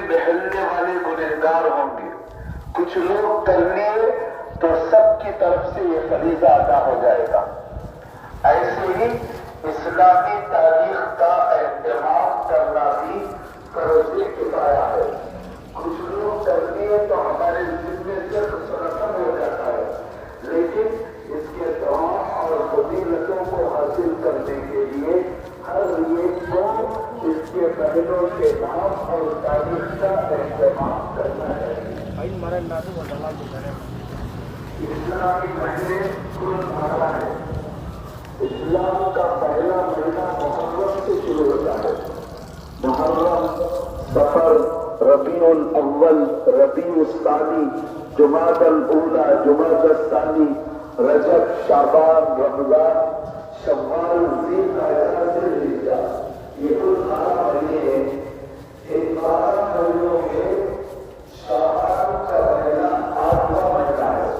بہلنے والے گنہگار ہوں گے، کچھ لوگ کر لیے تو سب کی طرف سے یہ فریضہ ادا ہو جائے گا۔ ایسے ہی اسلامی تاریخ کا اہتمام کرنا بھی فرض کفایہ ہے۔ کچھ لوگ کر لیے تو ہمارے ذمے سے ختم ہو جاتا ہے، لیکن اس کے ثواب اور فضیلتوں کو حاصل کرنے کے لیے ہر ایک کو اس کے پہلوں کے نام اور تاریخ کا اہتمام کرنا ہے۔ اسلامی مہینے کل 12 ہے۔ اسلام کا پہلا مہینہ محرم سے شروع ہوتا ہے۔ محرم، صفر، ربیع الاول، ربیع الثانی، جمادی الاولی، جمادی الثانی، رجب، شعبان، رمضان، شوال، ذی القعدہ، ذی الحجہ، یہ کل 12 مہینے ہیں۔ ان 12 مہینوں میں شعبان کا مہینہ 8واں مہینہ ہے۔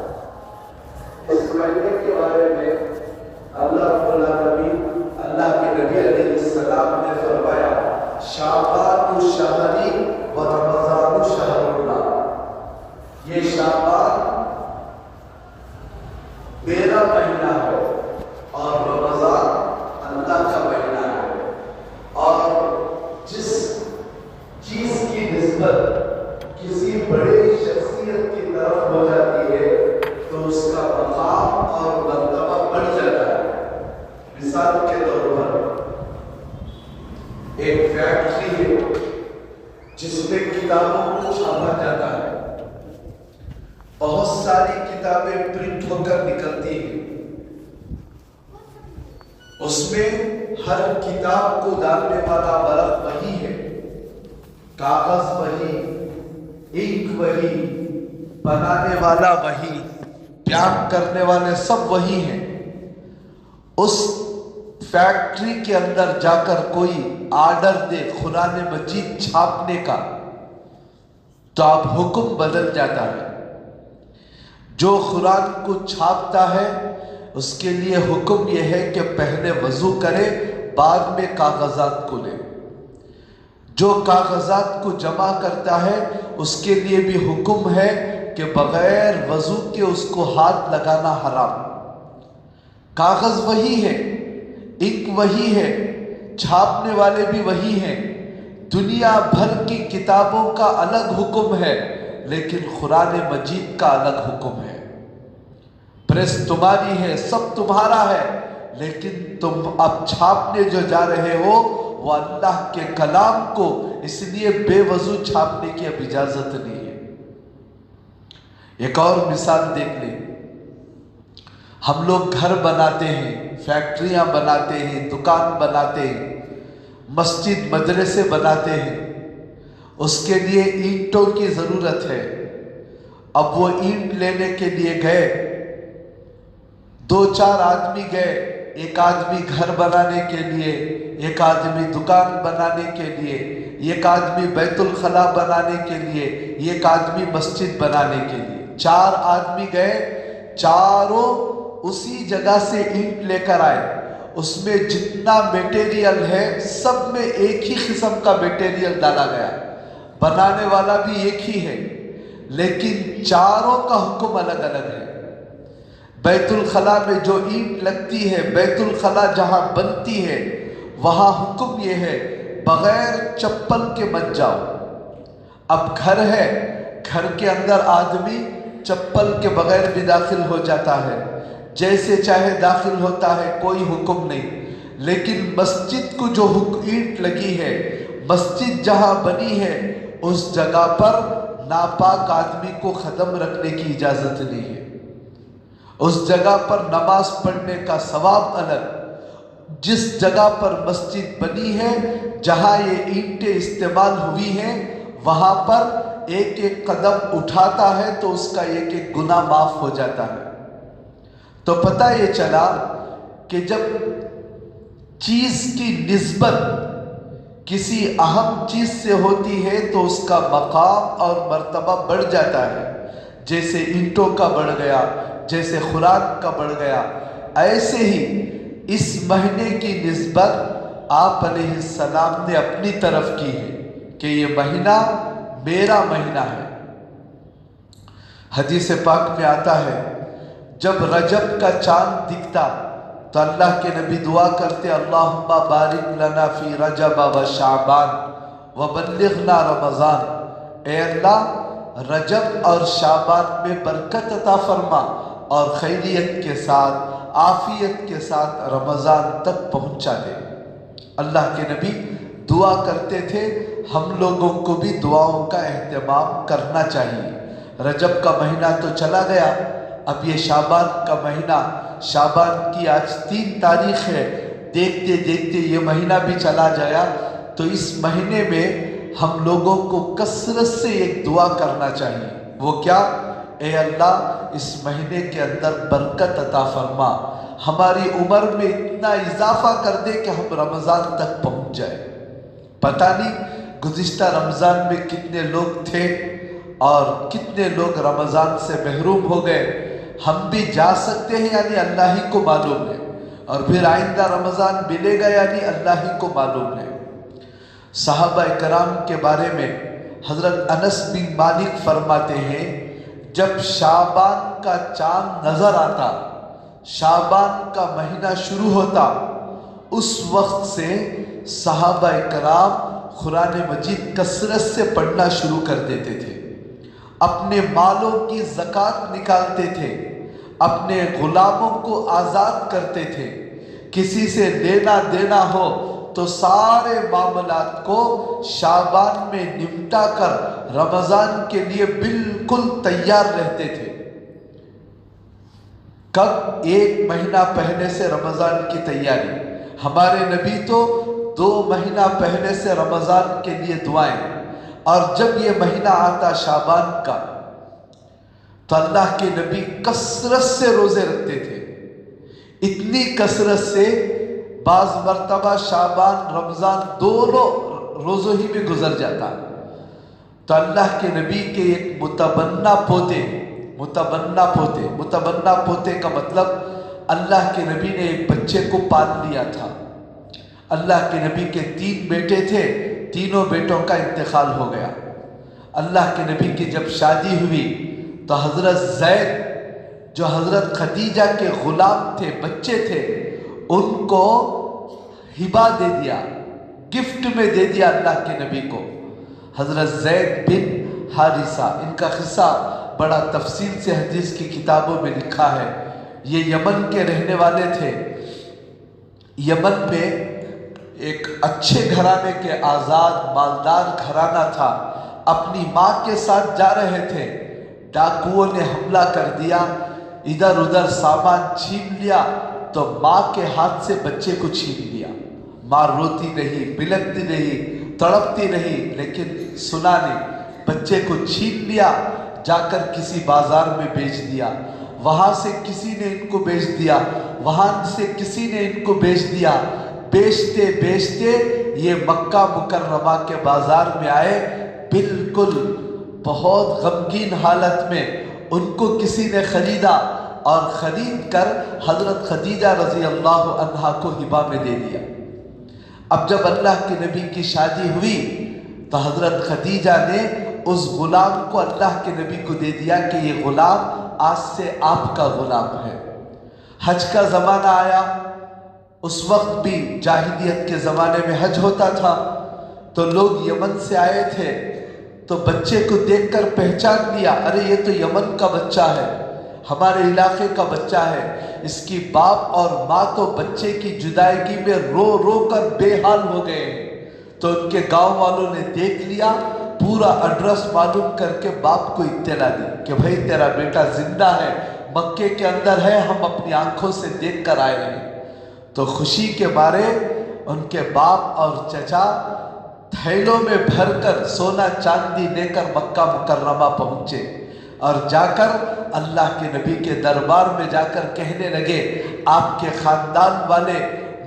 اس مہینے کے بارے میں اللہ رب العالمین، اللہ کے نبی علیہ السلام نے فرمایا، شعبان شہری و رمضان شہر اللہ، یہ شعبان میرا مہینہ ہے اور رمضان اللہ کا مہینہ ہے، اور جس چیز کی نسبت کسی بڑے شخصیت کی طرف ہو جاتی ہے تو اس کا مقام اور مرتبہ بڑھ جاتا ہے۔ مثال کے طور پر ایک فیکٹری ہے جس میں کتابوں کو چھاپا جاتا ہے، بہت ساری کتابیں پرنٹ ہو کر نکلتی ہیں، اس میں ہر کتاب کو ڈالنے والا ورق وہی ہے، کاغذ وہی، انک وہی، بنانے والا وہی، پیک کرنے والے سب وہی ہیں۔ اس فیکٹری کے اندر جا کر کوئی آرڈر دے قرآن مجید چھاپنے کا تو اب حکم بدل جاتا ہے۔ جو قرآن کو چھاپتا ہے اس کے لیے حکم یہ ہے کہ پہلے وضو کرے، بعد میں کاغذات کو لے۔ جو کاغذات کو جمع کرتا ہے اس کے لیے بھی حکم ہے کہ بغیر وضو کے اس کو ہاتھ لگانا حرام۔ کاغذ وہی ہے، انک وہی ہے، چھاپنے والے بھی وہی ہیں، دنیا بھر کی کتابوں کا الگ حکم ہے، لیکن قرآن مجید کا الگ حکم ہے۔ پریس تمہاری ہے، سب تمہارا ہے، لیکن تم اب چھاپنے جو جا رہے ہو وہ اللہ کے کلام کو اس لیے بے وضو چھاپنے کی اب اجازت نہیں ہے۔ ایک اور مثال دیکھ لیں، ہم لوگ گھر بناتے ہیں، فیکٹریاں بناتے ہیں، دکان بناتے ہیں، مسجد مدرسے بناتے ہیں، اس کے لیے اینٹوں کی ضرورت ہے۔ اب وہ اینٹ لینے کے لیے گئے، 2-4 آدمی گئے، ایک آدمی گھر بنانے کے لیے، ایک آدمی دکان بنانے کے لیے، ایک آدمی بیت الخلا بنانے کے لیے، ایک آدمی مسجد بنانے کے لیے۔ 4 آدمی گئے، چاروں اسی جگہ سے اینٹ لے کر آئے۔ اس میں جتنا میٹیریل ہے سب میں ایک ہی قسم کا میٹیریل ڈالا گیا، بنانے والا بھی ایک ہی ہے، لیکن چاروں کا حکم الگ الگ ہے۔ بیت الخلا میں جو اینٹ لگتی ہے، بیت الخلا جہاں بنتی ہے، وہاں حکم یہ ہے بغیر چپل کے مت جاؤ۔ اب گھر ہے، گھر کے اندر آدمی چپل کے بغیر بھی داخل ہو جاتا ہے، جیسے چاہے داخل ہوتا ہے، کوئی حکم نہیں۔ لیکن مسجد کو جو اینٹ لگی ہے، مسجد جہاں بنی ہے، اس جگہ پر ناپاک آدمی کو قدم رکھنے کی اجازت نہیں ہے۔ اس جگہ پر نماز پڑھنے کا ثواب الگ۔ جس جگہ پر مسجد بنی ہے، جہاں یہ اینٹیں استعمال ہوئی ہیں، وہاں پر ایک ایک قدم اٹھاتا ہے تو اس کا ایک ایک گناہ معاف ہو جاتا ہے۔ تو پتہ یہ چلا کہ جب چیز کی نسبت کسی اہم چیز سے ہوتی ہے تو اس کا مقام اور مرتبہ بڑھ جاتا ہے، جیسے اینٹوں کا بڑھ گیا، جیسے خوراک کا بڑھ گیا، ایسے ہی اس مہینے کی نسبت آپ علیہ السلام نے اپنی طرف کی ہے کہ یہ مہینہ میرا مہینہ ہے۔ حدیث پاک میں آتا ہے جب رجب کا چاند دکھتا تو اللہ کے نبی دعا کرتے اللہم بارک لنا فی رجب و شعبان وبلغنا رمضان، اے اللہ رجب اور شعبان میں برکت عطا فرما اور خیریت کے ساتھ عافیت کے ساتھ رمضان تک پہنچا دے۔ اللہ کے نبی دعا کرتے تھے، ہم لوگوں کو بھی دعاؤں کا اہتمام کرنا چاہیے۔ رجب کا مہینہ تو چلا گیا، اب یہ شعبان کا مہینہ، شعبان کی آج 3 تاریخ ہے، دیکھتے دیکھتے یہ مہینہ بھی چلا جایا۔ تو اس مہینے میں ہم لوگوں کو کثرت سے ایک دعا کرنا چاہیے، وہ کیا؟ اے اللہ اس مہینے کے اندر برکت عطا فرما، ہماری عمر میں اتنا اضافہ کر دے کہ ہم رمضان تک پہنچ جائے۔ پتہ نہیں گزشتہ رمضان میں کتنے لوگ تھے اور کتنے لوگ رمضان سے محروم ہو گئے۔ ہم بھی جا سکتے ہیں یعنی اللہ ہی کو معلوم ہے، اور پھر آئندہ رمضان ملے گا یعنی اللہ ہی کو معلوم ہے۔ صحابہ کرام کے بارے میں حضرت انس بن مالک فرماتے ہیں جب شعبان کا چاند نظر آتا، شعبان کا مہینہ شروع ہوتا، اس وقت سے صحابہ کرام قرآن مجید کثرت سے پڑھنا شروع کر دیتے تھے، اپنے مالوں کی زکوٰۃ نکالتے تھے، اپنے غلاموں کو آزاد کرتے تھے، کسی سے لینا دینا ہو تو سارے معاملات کو شعبان میں نمٹا کر رمضان کے لیے بالکل تیار رہتے تھے۔ کب؟ 1 مہینہ پہلے سے رمضان کی تیاری۔ ہمارے نبی تو 2 مہینہ پہلے سے رمضان کے لیے دعائیں، اور جب یہ مہینہ آتا شعبان کا تو اللہ کے نبی کثرت سے روزے رکھتے تھے، اتنی کثرت سے بعض مرتبہ شعبان رمضان دونوں روزوں ہی میں گزر جاتا۔ تو اللہ کے نبی کے ایک متبنہ پوتے کا مطلب اللہ کے نبی نے ایک بچے کو پال لیا تھا۔ اللہ کے نبی کے 3 بیٹے تھے، تینوں بیٹوں کا انتقال ہو گیا۔ اللہ کے نبی کی جب شادی ہوئی تو حضرت زید جو حضرت خدیجہ کے غلام تھے، بچے تھے، ان کو ہبہ دے دیا، گفٹ میں دے دیا اللہ کے نبی کو۔ حضرت زید بن حارثہ، ان کا قصہ بڑا تفصیل سے حدیث کی کتابوں میں لکھا ہے۔ یہ یمن کے رہنے والے تھے۔ یمن میں ایک اچھے گھرانے کے آزاد مالدار گھرانہ تھا، اپنی ماں کے ساتھ جا رہے تھے، ڈاکوؤں نے حملہ کر دیا، ادھر ادھر سامان چھین لیا تو ماں کے ہاتھ سے بچے کو چھین لیا۔ ماں روتی رہی، بلکتی رہی، تڑپتی رہی، لیکن سنا نہیں، بچے کو چھین لیا، جا کر کسی بازار میں بیچ دیا، وہاں سے کسی نے ان کو بیچ دیا، وہاں سے کسی نے ان کو بیچ دیا۔ بیچتے بیچتے یہ مکہ مکرمہ کے بازار میں آئے، بالکل بہت غمگین حالت میں ان کو کسی نے خریدا، اور خرید کر حضرت خدیجہ رضی اللہ عنہا کو ہبہ میں دے دیا۔ اب جب اللہ کے نبی کی شادی ہوئی تو حضرت خدیجہ نے اس غلام کو اللہ کے نبی کو دے دیا کہ یہ غلام آج سے آپ کا غلام ہے۔ حج کا زمانہ آیا، اس وقت بھی جاہلیت کے زمانے میں حج ہوتا تھا، تو لوگ یمن سے آئے تھے تو بچے کو دیکھ کر پہچان لیا، ارے یہ تو یمن کا بچہ ہے، ہمارے علاقے کا بچہ ہے۔ اس کی باپ اور ماں تو بچے کی جدائیگی میں رو رو کر بے حال ہو گئے، تو ان کے گاؤں والوں نے دیکھ لیا، پورا ایڈریس معلوم کر کے باپ کو اطلاع دی کہ بھائی تیرا بیٹا زندہ ہے، مکے کے اندر ہے، ہم اپنی آنکھوں سے دیکھ کر آئے ہیں۔ تو خوشی کے مارے ان کے باپ اور چچا تھیلوں میں بھر کر سونا چاندی لے کر مکہ مکرمہ پہنچے، اور جا کر اللہ کے نبی کے دربار میں جا کر کہنے لگے آپ کے خاندان والے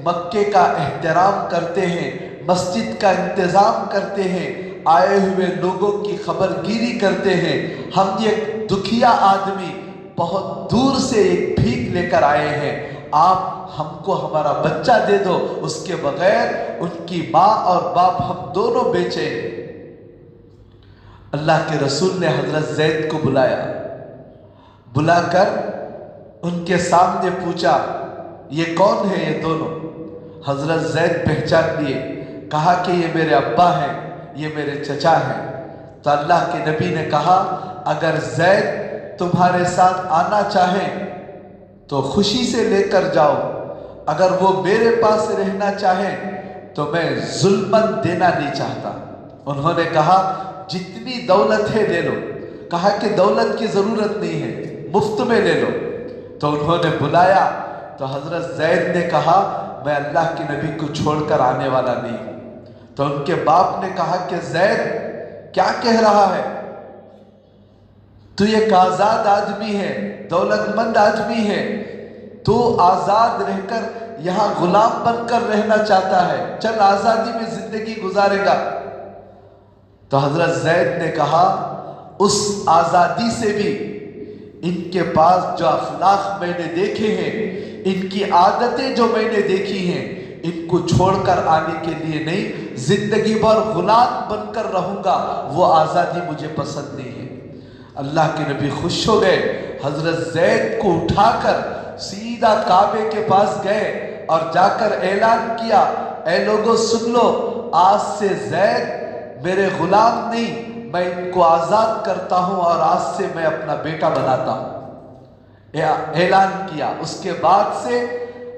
مکے کا احترام کرتے ہیں، مسجد کا انتظام کرتے ہیں، آئے ہوئے لوگوں کی خبر گیری کرتے ہیں، ہم یہ دکھیا آدمی بہت دور سے ایک بھیک لے کر آئے ہیں، آپ ہم کو ہمارا بچہ دے دو، اس کے بغیر ان کی ماں اور باپ ہم دونوں بیچیں۔ اللہ کے رسول نے حضرت زید کو بلایا، بلا کر ان کے سامنے پوچھا یہ کون ہے یہ دونوں؟ حضرت زید پہچان لیے، کہا کہ یہ میرے ابا ہیں، یہ میرے چچا ہیں۔ تو اللہ کے نبی نے کہا اگر زید تمہارے ساتھ آنا چاہیں تو خوشی سے لے کر جاؤ، اگر وہ میرے پاس رہنا چاہیں تو میں ظلماً دینا نہیں چاہتا۔ انہوں نے کہا جتنی دولت ہے لے لو، کہا کہ دولت کی ضرورت نہیں ہے، مفت میں لے لو۔ تو انہوں نے بلایا تو حضرت زید نے کہا میں اللہ کے نبی کو چھوڑ کر آنے والا نہیں ہوں۔ تو ان کے باپ نے کہا کہ زید کیا کہہ رہا ہے؟ تو ایک آزاد آدمی ہے، دولت مند آدمی ہے، تو آزاد رہ کر یہاں غلام بن کر رہنا چاہتا ہے، چل آزادی میں زندگی گزارے گا۔ تو حضرت زید نے کہا اس آزادی سے بھی ان کے پاس جو اخلاق میں نے دیکھے ہیں، ان کی عادتیں جو میں نے دیکھی ہیں، ان کو چھوڑ کر آنے کے لیے نہیں، زندگی بھر غلام بن کر رہوں گا، وہ آزادی مجھے پسند نہیں ہے۔ اللہ کے نبی خوش ہو گئے، حضرت زید کو اٹھا کر سیدھا کعبے کے پاس گئے اور جا کر اعلان کیا اے لوگوں سن لو، آج سے زید میرے غلام نہیں، میں ان کو آزاد کرتا ہوں اور آج سے میں اپنا بیٹا بناتا ہوں۔ اعلان کیا۔ اس کے بعد سے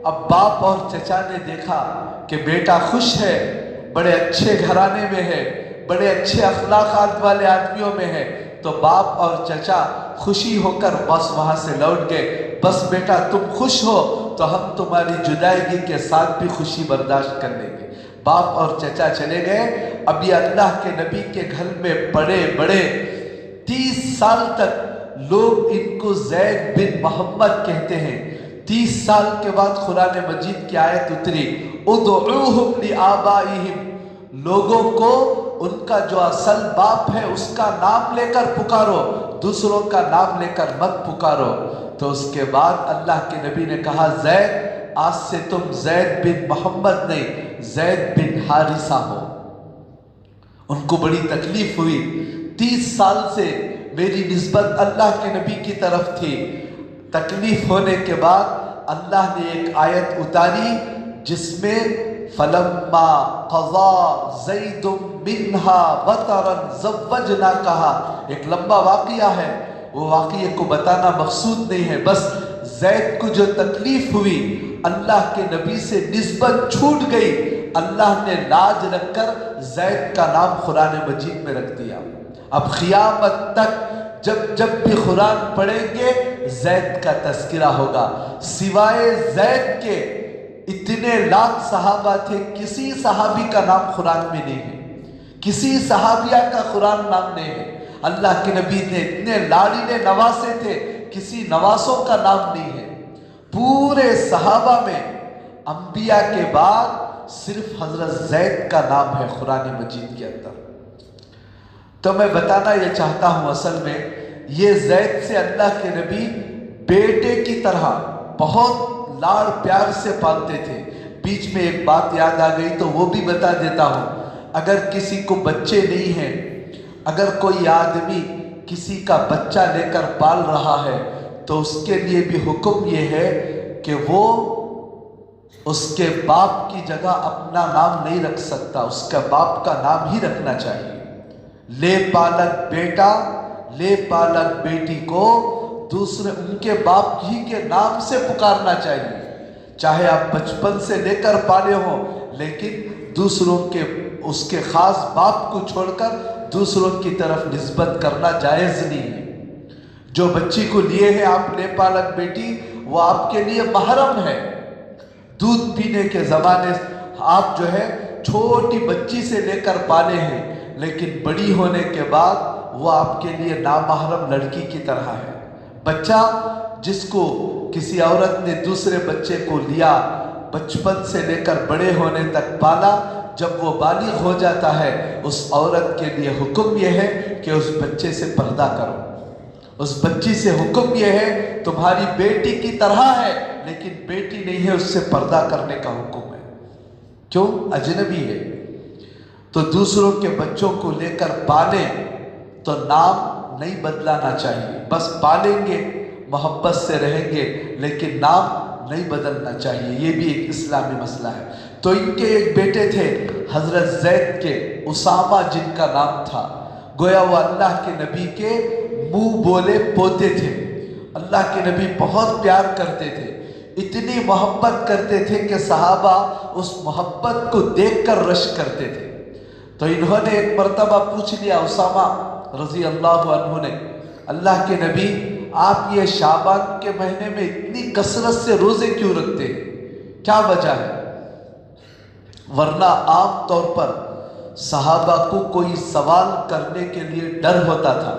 اب باپ اور چچا نے دیکھا کہ بیٹا خوش ہے، بڑے اچھے گھرانے میں ہے، بڑے اچھے اخلاقات والے آدمیوں میں ہے، تو باپ اور چچا خوشی ہو کر بس وہاں سے لوٹ گئے۔ بس بیٹا تم خوش ہو تو ہم تمہاری جدائیگی کے ساتھ بھی خوشی برداشت کر لیں گے۔ باپ اور چچا چلے گئے۔ اب یہ اللہ کے نبی کے گھر میں بڑے بڑے 30 سال تک لوگ ان کو زید بن محمد کہتے ہیں۔ 30 سال کے بعد قرآن مجید کی آیت اتری ادعوہم لآبائہم، لوگوں کو ان کا جو اصل باپ ہے اس کا نام لے کر پکارو، دوسروں کا نام لے کر مت پکارو۔ تو اس کے بعد اللہ کے نبی نے کہا زید آج سے تم زید بن محمد نہیں، زید بن حارثہ ہو۔ ان کو بڑی تکلیف ہوئی، 30 سال سے میری نسبت اللہ کے نبی کی طرف تھی۔ تکلیف ہونے کے بعد اللہ نے ایک آیت اتاری جس میں فلما قضا زید منہا وطرا زوجناکہا، ایک لمبا واقعہ ہے، وہ واقعے کو بتانا مقصود نہیں ہے، بس زید کو جو تکلیف ہوئی، اللہ کے نبی سے نسبت چھوٹ گئی، اللہ نے لاج رکھ کر زید کا نام قرآن مجید میں رکھ دیا۔ اب قیامت تک جب بھی قرآن پڑھیں گے زید کا تذکرہ ہوگا۔ سوائے زید کے اتنے لاکھ صحابہ تھے، کسی صحابی کا نام قرآن میں نہیں ہے، کسی صحابیہ کا قرآن نام نہیں ہے۔ اللہ کے نبی نے اتنے لاڈلے نواسے تھے، کسی نواسوں کا نام نہیں ہے۔ پورے صحابہ میں انبیاء کے بعد صرف حضرت زید کا نام ہے قرآن مجید کے اندر۔ تو میں بتانا یہ چاہتا ہوں اصل میں یہ زید سے اللہ کے نبی بیٹے کی طرح بہت لاڑ پیار سے پالتے تھے۔ بیچ میں ایک بات یاد آ گئی تو وہ بھی بتا دیتا ہوں، اگر کسی کو بچے نہیں ہیں، اگر کوئی آدمی کسی کا بچہ لے کر پال رہا ہے تو اس کے لیے بھی حکم یہ ہے کہ وہ اس کے باپ کی جگہ اپنا نام نہیں رکھ سکتا، اس کا باپ کا نام ہی رکھنا چاہیے۔ لے پالک بیٹا، لے پالک بیٹی کو دوسرے ان کے باپ ہی کے نام سے پکارنا چاہیے، چاہے آپ بچپن سے لے کر پالے ہوں، لیکن دوسروں کے اس کے خاص باپ کو چھوڑ کر دوسروں کی طرف نسبت کرنا جائز نہیں ہے۔ جو بچی کو لیے ہیں آپ لے پالک بیٹی، وہ آپ کے لیے محرم ہے۔ دودھ پینے کے زمانے آپ جو ہے چھوٹی بچی سے لے کر پالے ہیں، لیکن بڑی ہونے کے بعد وہ آپ کے لیے نامحرم لڑکی کی طرح ہے۔ بچہ جس کو کسی عورت نے دوسرے بچے کو لیا، بچپن سے لے کر بڑے ہونے تک پالا، جب وہ بالغ ہو جاتا ہے اس عورت کے لیے حکم یہ ہے کہ اس بچے سے پردہ کرو۔ اس بچی سے حکم یہ ہے تمہاری بیٹی کی طرح ہے لیکن بیٹی نہیں ہے، اس سے پردہ کرنے کا حکم ہے۔ کیوں؟ اجنبی ہے۔ تو دوسروں کے بچوں کو لے کر پالیں تو نام نہیں بدلانا چاہیے، بس پالیں گے، محبت سے رہیں گے، لیکن نام نہیں بدلنا چاہیے۔ یہ بھی ایک اسلامی مسئلہ ہے۔ تو ان کے ایک بیٹے تھے حضرت زید کے، اسامہ جن کا نام تھا، گویا وہ اللہ کے نبی کے منہ بولے پوتے تھے۔ اللہ کے نبی بہت پیار کرتے تھے، اتنی محبت کرتے تھے کہ صحابہ اس محبت کو دیکھ کر رشک کرتے تھے۔ تو انہوں نے ایک مرتبہ پوچھ لیا اسامہ رضی اللہ عنہ نے، اللہ کے نبی آپ یہ شعبان کے مہینے میں اتنی کثرت سے روزے کیوں رکھتے ہیں، کیا وجہ ہے؟ ورنہ عام طور پر صحابہ کو کوئی سوال کرنے کے لیے ڈر ہوتا تھا،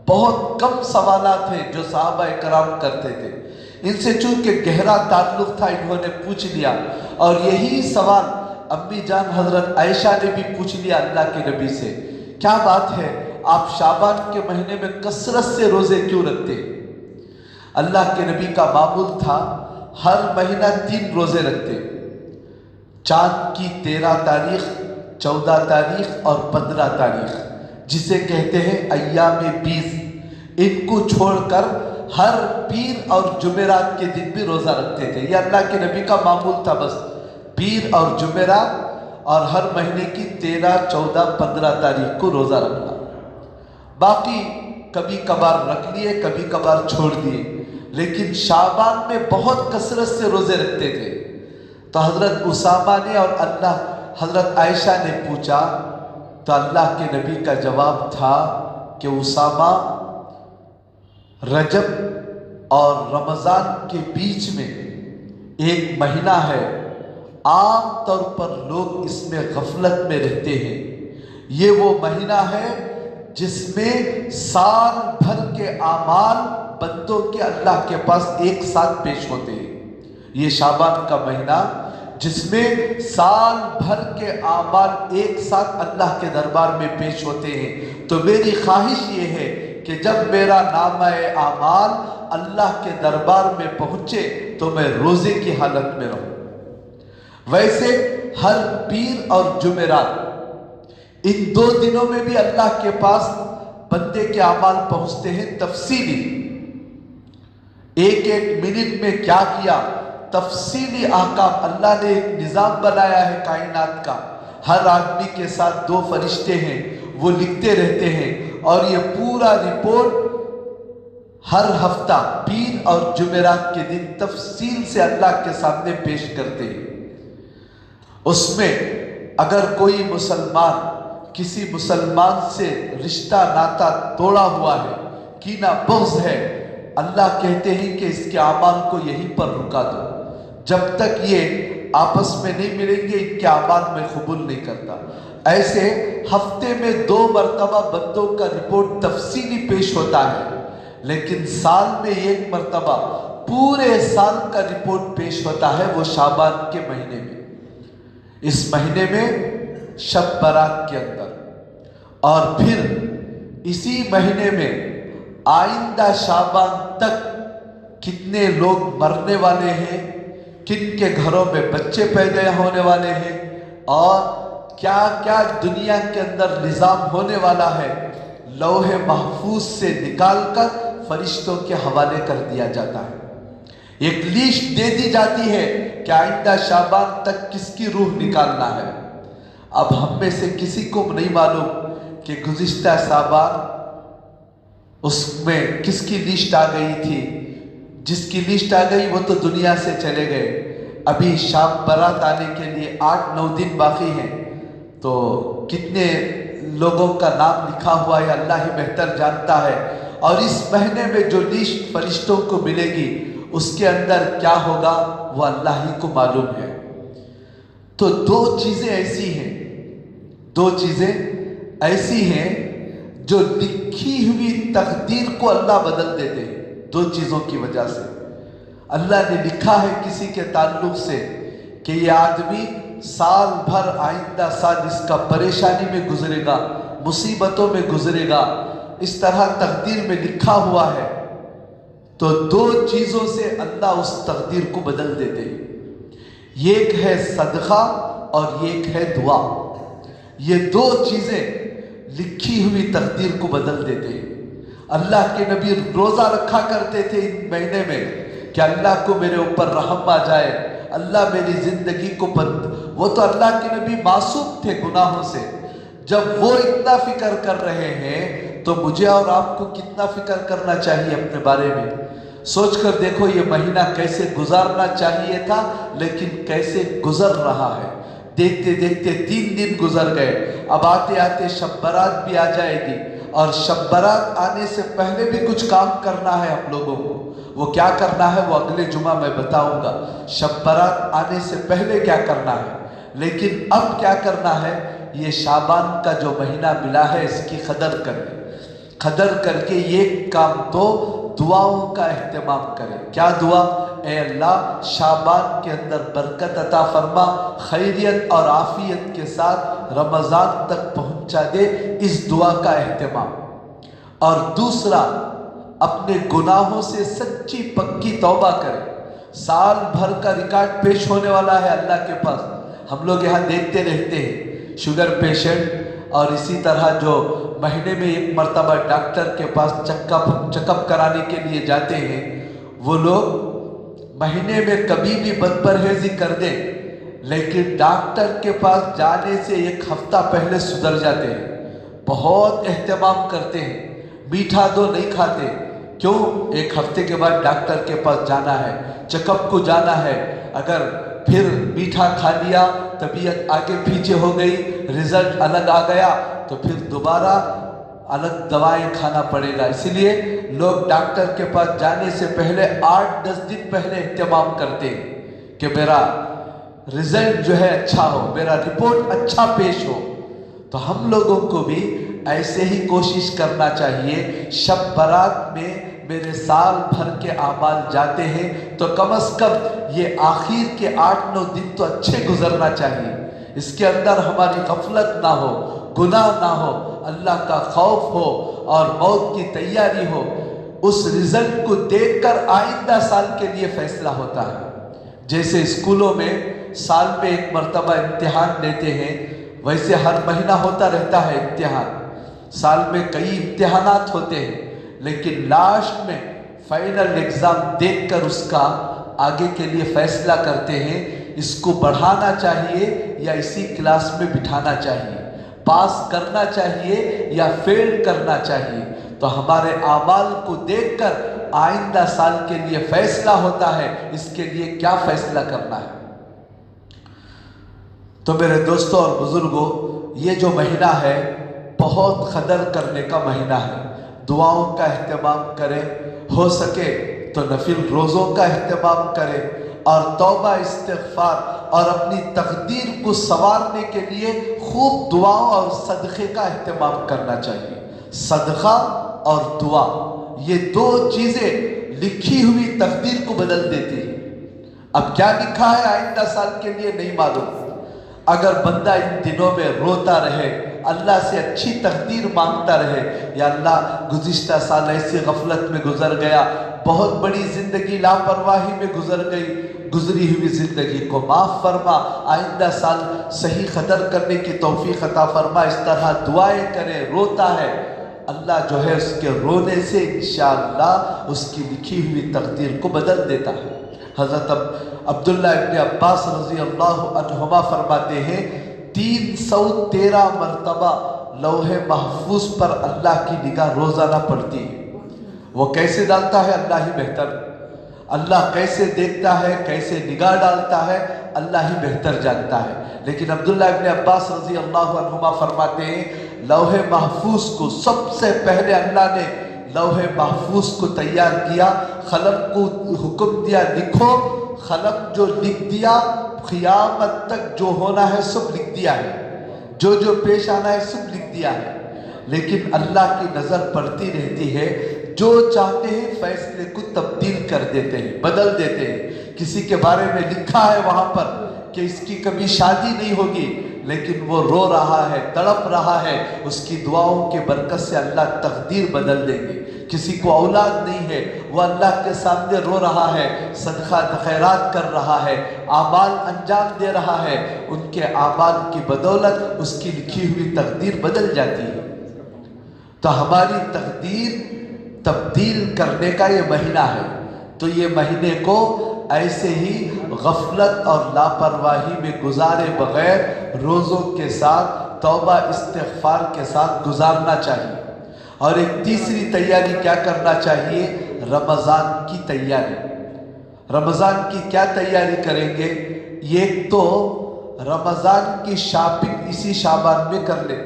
بہت کم سوالات ہیں جو صحابہ کرام کرتے تھے۔ ان سے چونکہ گہرا تعلق تھا، انہوں نے پوچھ لیا، اور یہی سوال امی جان حضرت عائشہ نے بھی پوچھ لیا اللہ کے نبی سے، کیا بات ہے آپ شعبان کے مہینے میں کثرت سے روزے کیوں رکھتے؟ اللہ کے نبی کا معمول تھا ہر مہینہ 3 روزے رکھتے، چاند کی 13 تاریخ، 14 تاریخ اور 15 تاریخ، جسے کہتے ہیں ایام 20۔ ان کو چھوڑ کر ہر پیر اور جمعرات کے دن بھی روزہ رکھتے تھے۔ یہ اللہ کے نبی کا معمول تھا، بس پیر اور جمعرات اور ہر مہینے کی 13، 14، 15 تاریخ کو روزہ رکھنا۔ باقی کبھی کبھار رکھ لیے، کبھی کبھار چھوڑ دیے، لیکن شعبان میں بہت کثرت سے روزے رکھتے تھے۔ تو حضرت اسامہ نے اور حضرت عائشہ نے پوچھا، تو اللہ کے نبی کا جواب تھا کہ اسامہ، رجب اور رمضان کے بیچ میں ایک مہینہ ہے، عام طور پر لوگ اس میں غفلت میں رہتے ہیں۔ یہ وہ مہینہ ہے جس میں سال بھر کے اعمال بندوں کے اللہ کے پاس ایک ساتھ پیش ہوتے ہیں۔ یہ شعبان کا مہینہ جس میں سال بھر کے اعمال ایک ساتھ اللہ کے دربار میں پیش ہوتے ہیں۔ تو میری خواہش یہ ہے کہ جب میرا نامہ اعمال اللہ کے دربار میں پہنچے تو میں روزے کی حالت میں رہوں۔ ویسے ہر پیر اور جمعرات، ان 2 دنوں میں بھی اللہ کے پاس بندے کے اعمال پہنچتے ہیں تفصیلی، ایک ایک منٹ میں کیا کیا، تفصیلی احکام۔ اللہ نے ایک نظام بنایا ہے کائنات کا، ہر آدمی کے ساتھ 2 فرشتے ہیں، وہ لکھتے رہتے ہیں، اور یہ پورا رپورٹ ہر ہفتہ پیر اور جمعرات کے دن تفصیل سے اللہ کے سامنے پیش کرتے ہیں۔ اس میں اگر کوئی مسلمان کسی مسلمان سے رشتہ ناتا توڑا ہوا ہے، کینہ بغض ہے، اللہ کہتے ہیں کہ اس کے اعمال کو یہیں پر رکا دو، جب تک یہ آپس میں نہیں ملیں گے ان کے اعمال میں قبول نہیں کرتا۔ ایسے ہفتے میں 2 مرتبہ بندوں کا رپورٹ تفصیلی پیش ہوتا ہے، لیکن سال میں 1 مرتبہ پورے سال کا رپورٹ پیش ہوتا ہے، وہ شعبان کے مہینے میں۔ اس مہینے میں شب برات کے اندر، اور پھر اسی مہینے میں آئندہ شعبان تک کتنے لوگ مرنے والے ہیں، کن کے گھروں میں بچے پیدا ہونے والے ہیں، اور کیا کیا دنیا کے اندر نظام ہونے والا ہے، لوح محفوظ سے نکال کر فرشتوں کے حوالے کر دیا جاتا ہے۔ ایک لسٹ دے دی جاتی ہے کہ آئندہ شعبان تک کس کی روح نکالنا ہے۔ اب ہم میں سے کسی کو نہیں معلوم کہ گزشتہ شعبان اس میں کس کی لسٹ آ گئی تھی۔ جس کی لسٹ آ گئی وہ تو دنیا سے چلے گئے، ابھی شام برات آنے کے لیے 8-9 دن باقی ہیں، تو کتنے لوگوں کا نام لکھا ہوا ہے اللہ ہی بہتر جانتا ہے۔ اور اس مہینے میں جو لسٹ فرشتوں کو ملے گی اس کے اندر کیا ہوگا وہ اللہ ہی کو معلوم ہے۔ تو 2 چیزیں ایسی ہیں، 2 چیزیں ایسی ہیں جو لکھی ہوئی تقدیر کو اللہ بدل دیتے ہیں۔ 2 چیزوں کی وجہ سے اللہ نے لکھا ہے کسی کے تعلق سے کہ یہ آدمی سال بھر آئندہ سال اس کا پریشانی میں گزرے گا، مصیبتوں میں گزرے گا، اس طرح تقدیر میں لکھا ہوا ہے، تو 2 چیزوں سے اللہ اس تقدیر کو بدل دیتے ہیں۔ ایک ہے صدقہ اور ایک ہے دعا۔ یہ 2 چیزیں لکھی ہوئی تقدیر کو بدل دیتے ہیں۔ اللہ کے نبی روزہ رکھا کرتے تھے ان مہینے میں کہ اللہ کو میرے اوپر رحم آ جائے، اللہ میری زندگی کو وہ تو اللہ کے نبی معصوم تھے گناہوں سے۔ جب وہ اتنا فکر کر رہے ہیں تو مجھے اور آپ کو کتنا فکر کرنا چاہیے اپنے بارے میں۔ سوچ کر دیکھو یہ مہینہ کیسے گزارنا چاہیے تھا لیکن کیسے گزر رہا ہے۔ دیکھتے دیکھتے 3 دن گزر گئے، اب آتے آتے شب برات بھی آ جائے گی، اور شب برات آنے سے پہلے بھی کچھ کام کرنا ہے ہم لوگوں کو۔ وہ کیا کرنا ہے وہ اگلے جمعہ میں بتاؤں گا، شب برات آنے سے پہلے کیا کرنا ہے۔ لیکن اب کیا کرنا ہے، یہ شعبان کا جو مہینہ ملا ہے اس کی قدر کر کے یہ کام تو دعاؤں کا اہتمام کریں۔ کیا دعا؟ اے اللہ شعبان کے اندر برکت عطا فرما، خیریت اور عافیت کے ساتھ رمضان تک پہنچا دے، اس دعا کا اہتمام۔ اور دوسرا، اپنے گناہوں سے سچی پکی توبہ کریں۔ سال بھر کا ریکارڈ پیش ہونے والا ہے اللہ کے پاس۔ ہم لوگ یہاں دیکھتے رہتے ہیں شوگر پیشنٹ، اور اسی طرح جو مہینے میں 1 مرتبہ ڈاکٹر کے پاس چیک اپ کرانے کے لیے جاتے ہیں، وہ لوگ مہینے میں کبھی بھی بد پرہیزی کر دیں لیکن ڈاکٹر کے پاس جانے سے 1 ہفتہ پہلے سدھر جاتے ہیں، بہت اہتمام کرتے ہیں، میٹھا دو نہیں کھاتے۔ کیوں؟ 1 ہفتے کے بعد ڈاکٹر کے پاس جانا ہے، چیک اپ کو جانا ہے۔ اگر پھر میٹھا کھا لیا، طبیعت آگے پیچھے ہو گئی، رزلٹ الگ آ گیا تو پھر دوبارہ الگ دوائیں کھانا پڑے گا۔ اسی لیے لوگ ڈاکٹر کے پاس جانے سے پہلے 8-10 دن پہلے اہتمام کرتے ہیں کہ میرا رزلٹ جو ہے اچھا ہو، میرا رپورٹ اچھا پیش ہو۔ تو ہم لوگوں کو بھی ایسے ہی کوشش کرنا چاہیے، شب برات میں میرے سال بھر کے اعمال جاتے ہیں تو کم از کم یہ آخر کے 8-9 دن تو اچھے گزرنا چاہیے، اس کے اندر ہماری غفلت نہ ہو، گناہ نہ ہو، اللہ کا خوف ہو اور موت کی تیاری ہو۔ اس رزلٹ کو دیکھ کر آئندہ سال کے لیے فیصلہ ہوتا ہے۔ جیسے اسکولوں میں سال میں 1 مرتبہ امتحان لیتے ہیں، ویسے ہر مہینہ ہوتا رہتا ہے امتحان، سال میں کئی امتحانات ہوتے ہیں، لیکن لاسٹ میں فائنل ایگزام دیکھ کر اس کا آگے کے لیے فیصلہ کرتے ہیں، اس کو بڑھانا چاہیے یا اسی کلاس میں بٹھانا چاہیے، پاس کرنا چاہیے یا فیل کرنا چاہیے۔ تو ہمارے اعمال کو دیکھ کر آئندہ سال کے لیے فیصلہ ہوتا ہے، اس کے لیے کیا فیصلہ کرنا ہے۔ تو میرے دوستوں اور بزرگوں، یہ جو مہینہ ہے بہت قدر کرنے کا مہینہ ہے۔ دعاؤں کا اہتمام کریں، ہو سکے تو نفل روزوں کا اہتمام کریں، اور توبہ استغفار اور اپنی تقدیر کو سنوارنے کے لیے خوب دعاؤں اور صدقے کا اہتمام کرنا چاہیے۔ صدقہ اور دعا، یہ 2 چیزیں لکھی ہوئی تقدیر کو بدل دیتی ہیں۔ اب کیا لکھا ہے آئندہ سال کے لیے نہیں معلوم، اگر بندہ ان دنوں میں روتا رہے، اللہ سے اچھی تقدیر مانگتا رہے، یا اللہ گزشتہ سال ایسی غفلت میں گزر گیا، بہت بڑی زندگی لاپرواہی میں گزر گئی، گزری ہوئی زندگی کو معاف فرما، آئندہ سال صحیح قدر کرنے کی توفیق عطا فرما، اس طرح دعائیں کرے، روتا ہے، اللہ جو ہے اس کے رونے سے انشاءاللہ اس کی لکھی ہوئی تقدیر کو بدل دیتا ہے۔ حضرت عبداللہ ابن عباس رضی اللہ عنہما فرماتے ہیں 313 مرتبہ لوح محفوظ پر اللہ کی نگاہ روزانہ پڑتی ہے۔ وہ کیسے ڈالتا ہے اللہ ہی بہتر، اللہ کیسے دیکھتا ہے، کیسے نگاہ ڈالتا ہے، اللہ ہی بہتر جانتا ہے۔ لیکن عبداللہ ابن عباس رضی اللہ عنہما فرماتے ہیں لوح محفوظ کو سب سے پہلے اللہ نے لوح محفوظ کو تیار کیا، قلم کو حکم دیا لکھو، قلم جو لکھ دیا، قیامت تک جو ہونا ہے سب لکھ دیا ہے، جو جو پیش آنا ہے سب لکھ دیا ہے۔ لیکن اللہ کی نظر پڑتی رہتی ہے، جو چاہتے ہیں فیصلے کو تبدیل کر دیتے ہیں، بدل دیتے ہیں۔ کسی کے بارے میں لکھا ہے وہاں پر کہ اس کی کبھی شادی نہیں ہوگی، لیکن وہ رو رہا ہے، تڑپ رہا ہے، اس کی دعاؤں کے برکت سے اللہ تقدیر بدل دیں گے۔ کسی کو اولاد نہیں ہے، وہ اللہ کے سامنے رو رہا ہے، صدقہ خیرات کر رہا ہے، اعمال انجام دے رہا ہے، ان کے اعمال کی بدولت اس کی لکھی ہوئی تقدیر بدل جاتی ہے۔ تو ہماری تقدیر تبدیل کرنے کا یہ مہینہ ہے، تو یہ مہینے کو ایسے ہی غفلت اور لاپرواہی میں گزارے بغیر روزوں کے ساتھ توبہ استغفار کے ساتھ گزارنا چاہیے۔ اور ایک تیسری تیاری کیا کرنا چاہیے؟ رمضان کی تیاری۔ رمضان کی کیا تیاری کریں گے؟ ایک تو رمضان کی شاپنگ اسی شعبان میں کر لیں،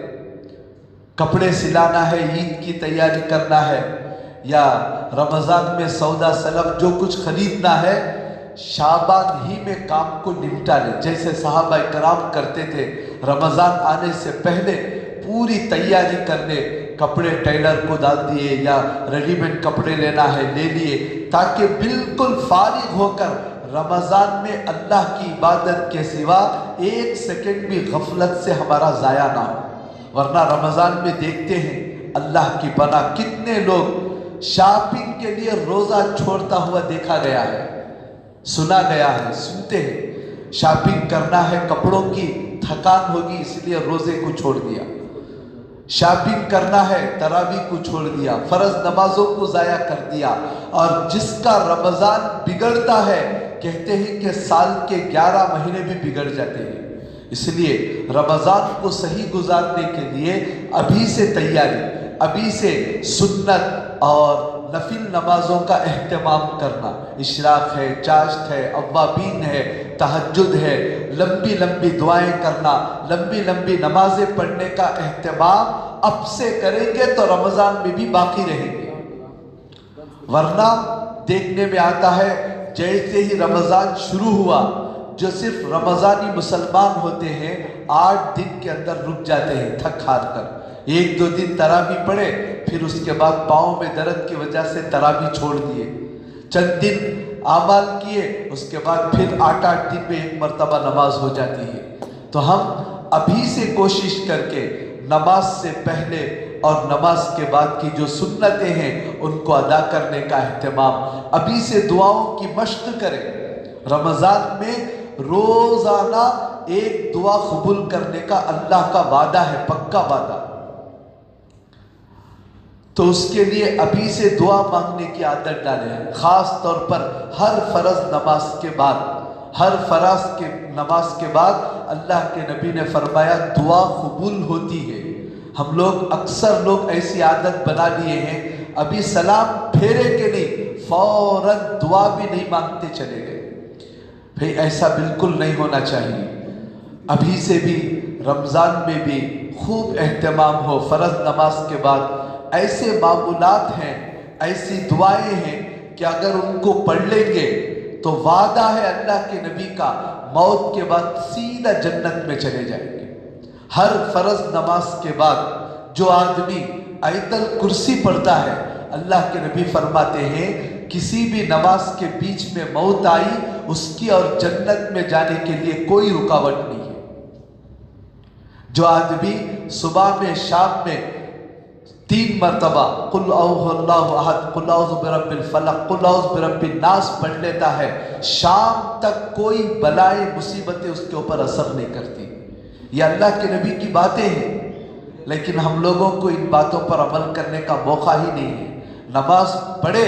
کپڑے سلانا ہے، عید کی تیاری کرنا ہے، یا رمضان میں سودا سلف جو کچھ خریدنا ہے شعبان ہی میں کام کو نمٹا لیں، جیسے صحابہ کرام کرتے تھے۔ رمضان آنے سے پہلے پوری تیاری کر لے، کپڑے ٹیلر کو ڈال دیے یا ریڈی میڈ کپڑے لینا ہے لے لیے، تاکہ بالکل فارغ ہو کر رمضان میں اللہ کی عبادت کے سوا ایک سیکنڈ بھی غفلت سے ہمارا ضائع نہ ہو۔ ورنہ رمضان میں دیکھتے ہیں اللہ کی پناہ کتنے لوگ شاپنگ کے لیے روزہ چھوڑتا ہوا دیکھا گیا ہے، سنا گیا ہے، سنتے ہیں شاپنگ کرنا ہے کپڑوں کی، تھکان ہوگی اس لیے روزے کو چھوڑ دیا، شاپنگ کرنا ہے تراویح کو چھوڑ دیا، فرض نمازوں کو ضائع کر دیا۔ اور جس کا رمضان بگڑتا ہے کہتے ہیں کہ سال کے 11 مہینے بھی بگڑ جاتے ہیں۔ اس لیے رمضان کو صحیح گزارنے کے لیے ابھی سے تیاری، ابھی سے سنت اور نفل نمازوں کا اہتمام کرنا، اشراق ہے، چاشت ہے، اوابین ہے، تہجد ہے، لمبی لمبی دعائیں کرنا، لمبی لمبی نمازیں پڑھنے کا اہتمام اب سے کریں گے تو رمضان میں بھی باقی رہیں گے۔ ورنہ دیکھنے میں آتا ہے جیسے ہی رمضان شروع ہوا، جو صرف رمضانی مسلمان ہوتے ہیں 8 دن کے اندر رک جاتے ہیں تھک ہار کر، 1-2 دن تراویح پڑھے، پھر اس کے بعد پاؤں میں درد کی وجہ سے تراویح چھوڑ دیے، چند دن اعمال کیے، اس کے بعد پھر 8 دن میں ایک مرتبہ نماز ہو جاتی ہے۔ تو ہم ابھی سے کوشش کر کے نماز سے پہلے اور نماز کے بعد کی جو سنتیں ہیں ان کو ادا کرنے کا اہتمام، ابھی سے دعاؤں کی مشق کریں۔ رمضان میں روزانہ ایک دعا قبول کرنے کا اللہ کا وعدہ ہے، پکا وعدہ، تو اس کے لیے ابھی سے دعا مانگنے کی عادت ڈالیں۔ خاص طور پر ہر فرض نماز کے بعد، ہر فرض کے نماز کے بعد اللہ کے نبی نے فرمایا دعا قبول ہوتی ہے۔ ہم لوگ اکثر لوگ ایسی عادت بنا لیے ہیں، ابھی سلام پھیرے کے نہیں فوراً دعا بھی نہیں مانگتے چلے گئے۔ بھئی ایسا بالکل نہیں ہونا چاہیے۔ ابھی سے بھی رمضان میں بھی خوب اہتمام ہو۔ فرض نماز کے بعد ایسے معمولات ہیں، ایسی دعائیں ہیں کہ اگر ان کو پڑھ لیں گے تو وعدہ ہے اللہ کے نبی کا، موت کے بعد سیدھا جنت میں چلے جائیں گے۔ ہر فرض نماز کے بعد جو آدمی آیت الکرسی پڑھتا ہے، اللہ کے نبی فرماتے ہیں کسی بھی نماز کے بیچ میں موت آئی اس کی اور جنت میں جانے کے لیے کوئی رکاوٹ نہیں ہے۔ جو آدمی صبح میں شام میں 3 مرتبہ قل اعوذ اللہ احد، قل اعوذ برب الفلق، قل اعوذ برب الناس پڑھ لیتا ہے، شام تک کوئی بلائیں مصیبتیں اس کے اوپر اثر نہیں کرتی۔ یہ اللہ کے نبی کی باتیں ہیں، لیکن ہم لوگوں کو ان باتوں پر عمل کرنے کا موقع ہی نہیں ہے۔ نماز پڑھے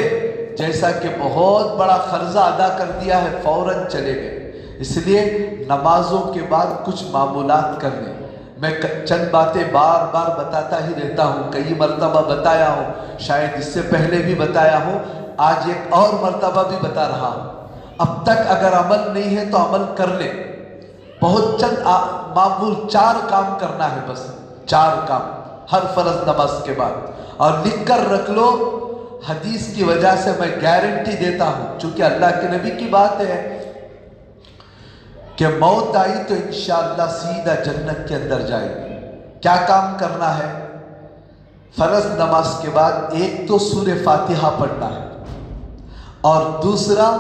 جیسا کہ بہت بڑا قرضہ ادا کر دیا ہے، فوراً چلے گئے۔ اس لیے نمازوں کے بعد کچھ معمولات کر لیں۔ میں چند باتیں بار بار بتاتا ہی رہتا ہوں، کئی مرتبہ بتایا ہوں، شاید اس سے پہلے بھی بتایا ہوں، آج ایک اور مرتبہ بھی بتا رہا ہوں۔ اب تک اگر عمل نہیں ہے تو عمل کر لیں۔ بہت چند معمول 4 کام کرنا ہے، بس 4 کام ہر فرض نماز کے بعد، اور لکھ کر رکھ لو۔ حدیث کی وجہ سے میں گارنٹی دیتا ہوں، چونکہ اللہ کے نبی کی بات ہے کہ موت آئی تو انشاءاللہ سیدھا جنت کے اندر جائے گی۔ کیا کام کرنا ہے؟ فرض نماز کے بعد ایک تو سورہ فاتحہ پڑھنا ہے، اور دوسرا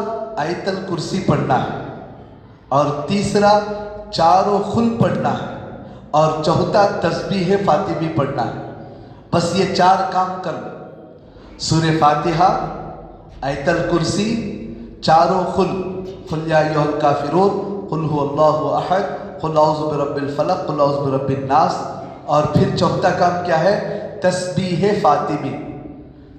آیت الکرسی پڑھنا ہے، اور تیسرا 4 خل پڑھنا ہے، اور چوتھا تسبیح فاطمی پڑھنا ہے۔ بس یہ 4 کام کر لو، سورہ فاتحہ، آیت الکرسی، 4 خل، قل یا ایھا الکافرون، قل هو اللہ احد، قل اعوذ برب الفلق، قل اعوذ برب الناس، اور پھر چوتھا کام کیا ہے؟ تسبیح فاطمی،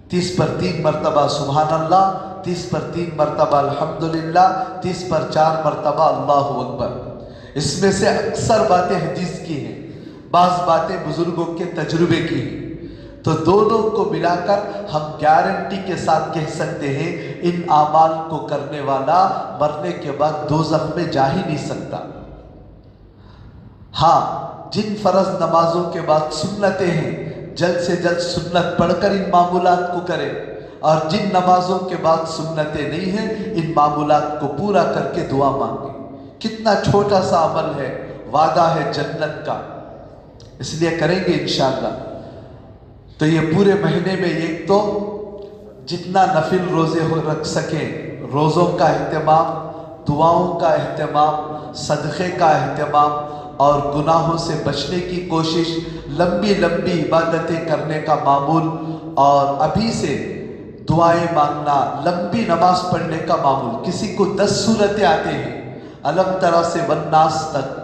30 پر 3 مرتبہ سبحان اللہ، 30 پر 3 مرتبہ الحمدللہ، 30 پر 4 مرتبہ اللہ اکبر۔ اس میں سے اکثر باتیں حدیث کی ہیں، بعض باتیں بزرگوں کے تجربے کی ہیں، تو دونوں کو ملا کر ہم گارنٹی کے ساتھ کہہ سکتے ہیں ان اعمال کو کرنے والا مرنے کے بعد دوزخ میں جا ہی نہیں سکتا۔ ہاں، جن فرض نمازوں کے بعد سنتیں ہیں، جلد سے جلد سنت پڑھ کر ان معمولات کو کریں، اور جن نمازوں کے بعد سنتیں نہیں ہیں ان معمولات کو پورا کر کے دعا مانگیں۔ کتنا چھوٹا سا عمل ہے، وعدہ ہے جنت کا، اس لیے کریں گے انشاءاللہ۔ تو یہ پورے مہینے میں ایک تو جتنا نفل روزے رکھ سکیں، روزوں کا اہتمام، دعاؤں کا اہتمام، صدقے کا اہتمام، اور گناہوں سے بچنے کی کوشش، لمبی لمبی عبادتیں کرنے کا معمول، اور ابھی سے دعائیں مانگنا، لمبی نماز پڑھنے کا معمول۔ کسی کو 10 سورتیں آتے ہیں علم ترا سے والناس تک،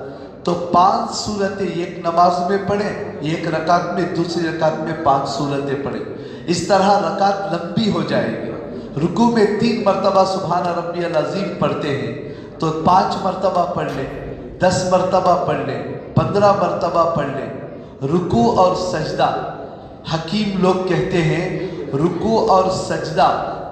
تو 5 سورتیں ایک نماز میں پڑھیں، ایک رکعت میں، دوسری رکعت میں 5 سورتیں پڑھیں، اس طرح رکعت لمبی ہو جائے گی۔ رکوع میں 3 مرتبہ سبحان ربی العظیم پڑھتے ہیں تو 5 مرتبہ پڑھ لیں، 10 مرتبہ پڑھ لیں، 15 مرتبہ پڑھ لیں۔ رکوع اور سجدہ، حکیم لوگ کہتے ہیں رکوع اور سجدہ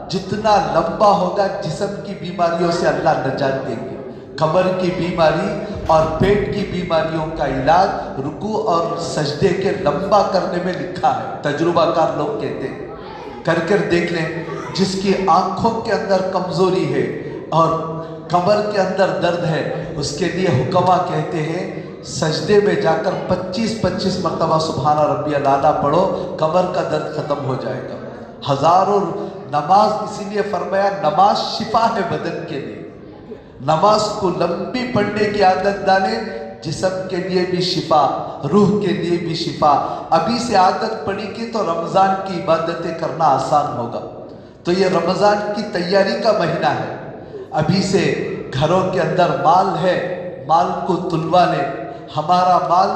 جتنا لمبا ہوگا جسم کی بیماریوں سے اللہ نجات دیں گے۔ کمر کی بیماری اور پیٹ کی بیماریوں کا علاج رکوع اور سجدے کے لمبا کرنے میں لکھا ہے، تجربہ کار لوگ کہتے ہیں، کر دیکھ لیں۔ جس کی آنکھوں کے اندر کمزوری ہے اور کمر کے اندر درد ہے، اس کے لیے حکما کہتے ہیں سجدے میں جا کر 25 مرتبہ سبحان ربی الاعلیٰ پڑھو، کمر کا درد ختم ہو جائے گا۔ ہزاروں نماز، اسی لیے فرمایا نماز شفا ہے بدن کے لیے، نماز کو لمبی پڑھنے کی عادت ڈالیں، جسم کے لیے بھی شفا، روح کے لیے بھی شفا۔ ابھی سے عادت پڑی کی تو رمضان کی عبادتیں کرنا آسان ہوگا۔ تو یہ رمضان کی تیاری کا مہینہ ہے، ابھی سے گھروں کے اندر مال ہے، مال کو تلوا لیں۔ ہمارا مال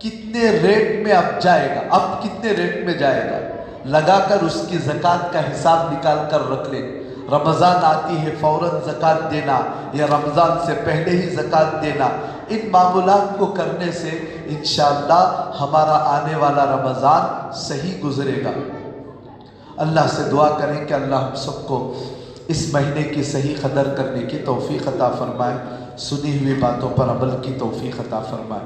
کتنے ریٹ میں اب جائے گا، اب کتنے ریٹ میں جائے گا، لگا کر اس کی زکوٰۃ کا حساب نکال کر رکھ لیں۔ رمضان آتی ہے فوراً زکوٰۃ دینا، یا رمضان سے پہلے ہی زکوٰۃ دینا، ان معمولات کو کرنے سے انشاءاللہ ہمارا آنے والا رمضان صحیح گزرے گا۔ اللہ سے دعا کریں کہ اللہ ہم سب کو اس مہینے کی صحیح قدر کرنے کی توفیق عطا فرمائے، سنی ہوئی باتوں پر عمل کی توفیق عطا فرمائے۔